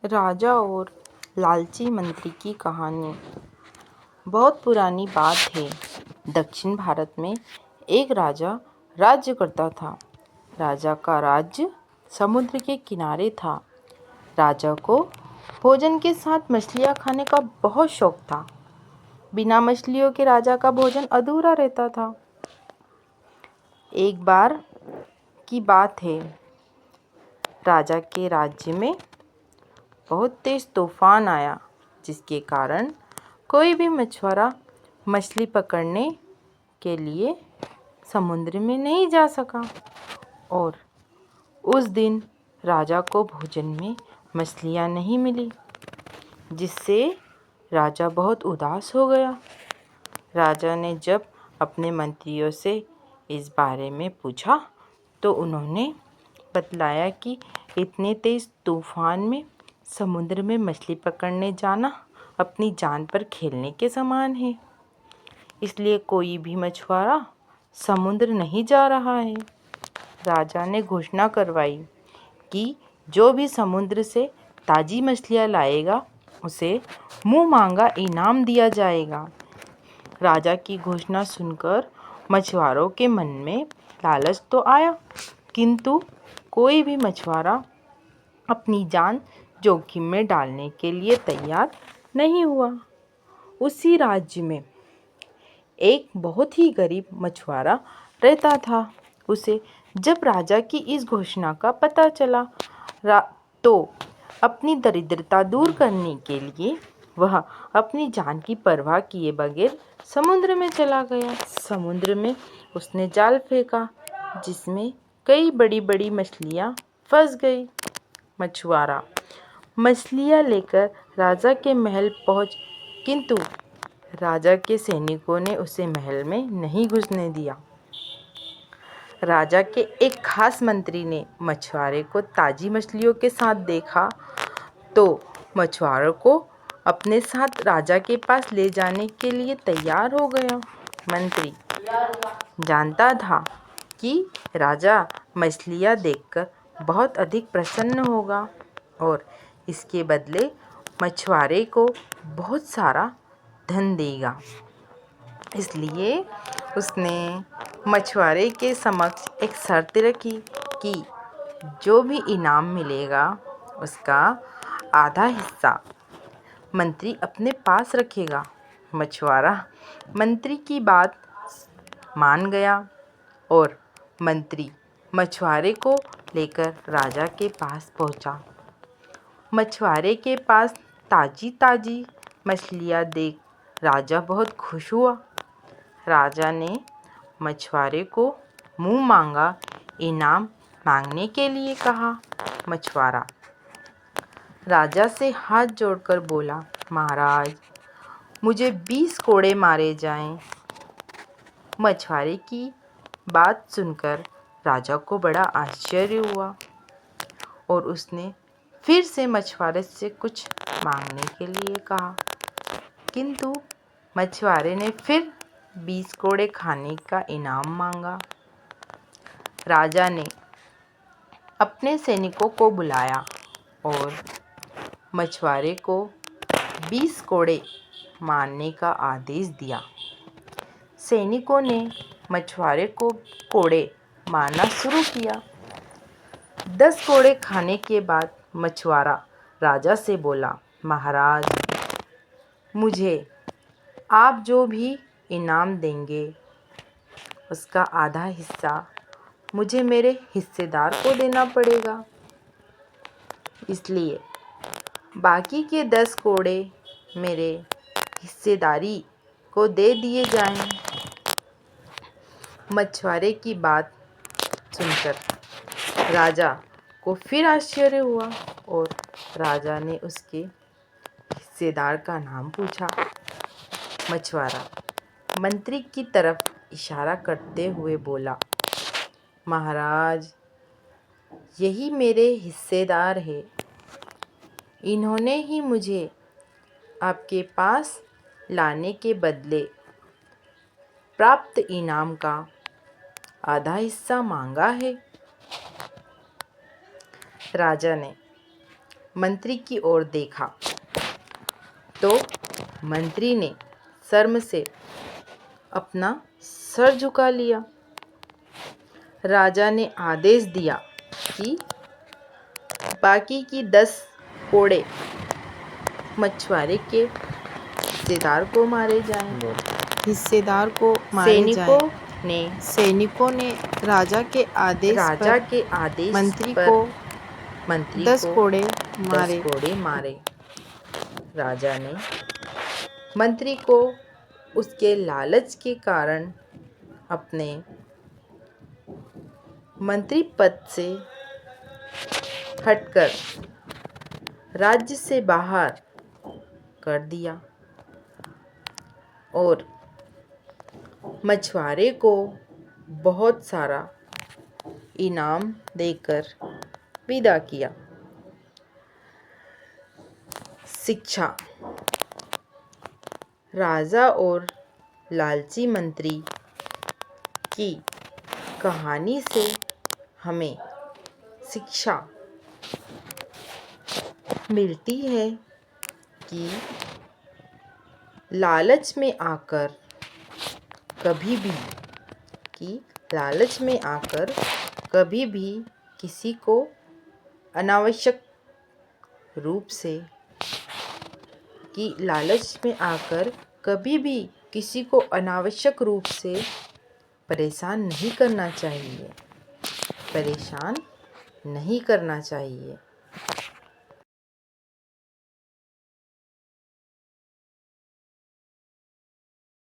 राजा और लालची मंत्री की कहानी। बहुत पुरानी बात है। दक्षिण भारत में एक राजा राज्य करता था। राजा का राज्य समुद्र के किनारे था। राजा को भोजन के साथ मछलियाँ खाने का बहुत शौक था। बिना मछलियों के राजा का भोजन अधूरा रहता था। एक बार की बात है, राजा के राज्य में बहुत तेज तूफान आया, जिसके कारण कोई भी मछुआरा मछली पकड़ने के लिए समुद्र में नहीं जा सका। और उस दिन राजा को भोजन में मछलियाँ नहीं मिली, जिससे राजा बहुत उदास हो गया। राजा ने जब अपने मंत्रियों से इस बारे में पूछा तो उन्होंने बतलाया कि इतने तेज तूफान में समुद्र में मछली पकड़ने जाना अपनी जान पर खेलने के समान है। इसलिए कोई भी मछुआरा समुद्र नहीं जा रहा है। राजा ने घोषणा करवाई कि जो भी समुद्र से ताज़ी मछलियाँ लाएगा उसे मुँह मांगा इनाम दिया जाएगा। राजा की घोषणा सुनकर मछुआरों के मन में लालच तो आया, किंतु कोई भी मछुआरा अपनी जान जोखिम में डालने के लिए तैयार नहीं हुआ। उसी राज्य में एक बहुत ही गरीब मछुआरा रहता था। उसे जब राजा की इस घोषणा का पता चला तो अपनी दरिद्रता दूर करने के लिए वह अपनी जान की परवाह किए बगैर समुद्र में चला गया। समुद्र में उसने जाल फेंका, जिसमें कई बड़ी बड़ी मछलियाँ फंस गई। मछुआरा मछलियाँ लेकर राजा के महल पहुँच, किंतु राजा के सैनिकों ने उसे महल में नहीं घुसने दिया। राजा के एक खास मंत्री ने मछुआरे को ताज़ी मछलियों के साथ देखा तो मछुआरों को अपने साथ राजा के पास ले जाने के लिए तैयार हो गया। मंत्री जानता था कि राजा मछलियाँ देखकर बहुत अधिक प्रसन्न होगा और इसके बदले मछुआरे को बहुत सारा धन देगा। इसलिए उसने मछुआरे के समक्ष एक शर्त रखी कि जो भी इनाम मिलेगा उसका आधा हिस्सा मंत्री अपने पास रखेगा। मछुआरा मंत्री की बात मान गया और मंत्री मछुआरे को लेकर राजा के पास पहुंचा। मछुआरे के पास ताज़ी ताज़ी मछलियाँ देख राजा बहुत खुश हुआ। राजा ने मछुआरे को मुँह मांगा इनाम मांगने के लिए कहा। मछुआरा राजा से हाथ जोड़कर बोला, महाराज, मुझे 20 कोड़े मारे जाएं। मछुआरे की बात सुनकर राजा को बड़ा आश्चर्य हुआ और उसने फिर से मछुआरे से कुछ मांगने के लिए कहा, किंतु मछुआरे ने फिर 20 कोड़े खाने का इनाम मांगा। राजा ने अपने सैनिकों को बुलाया और मछुआरे को 20 कोड़े मारने का आदेश दिया। सैनिकों ने मछुआरे को कोड़े मारना शुरू किया। 10 कोड़े खाने के बाद मछुआरा राजा से बोला, महाराज, मुझे आप जो भी इनाम देंगे उसका आधा हिस्सा मुझे मेरे हिस्सेदार को देना पड़ेगा, इसलिए बाकी के 10 कोड़े मेरे हिस्सेदारी को दे दिए जाएं। मछुआरे की बात सुनकर राजा को फिर आश्चर्य हुआ और राजा ने उसके हिस्सेदार का नाम पूछा। मछुआरा मंत्री की तरफ इशारा करते हुए बोला, महाराज, यही मेरे हिस्सेदार है। इन्होंने ही मुझे आपके पास लाने के बदले प्राप्त इनाम का आधा हिस्सा मांगा है। राजा ने मंत्री की ओर देखा तो मंत्री ने शर्म से अपना सर झुका लिया। राजा ने आदेश दिया कि बाकी की 10 कोड़े मछुआरे के हिस्सेदार को मारे जाएं। हिस्सेदार को मारे जाएं। सैनिकों ने राजा के आदेश पर मंत्री को 10 कोड़े मारे। राजा ने मंत्री को उसके लालच के कारण अपने मंत्री पद से हटकर राज्य से बाहर कर दिया और मछुआरे को बहुत सारा इनाम देकर विदा किया। शिक्षा। राजा और लालची मंत्री की कहानी से हमें शिक्षा मिलती है कि लालच में आकर कभी भी किसी को अनावश्यक रूप से परेशान नहीं करना चाहिए।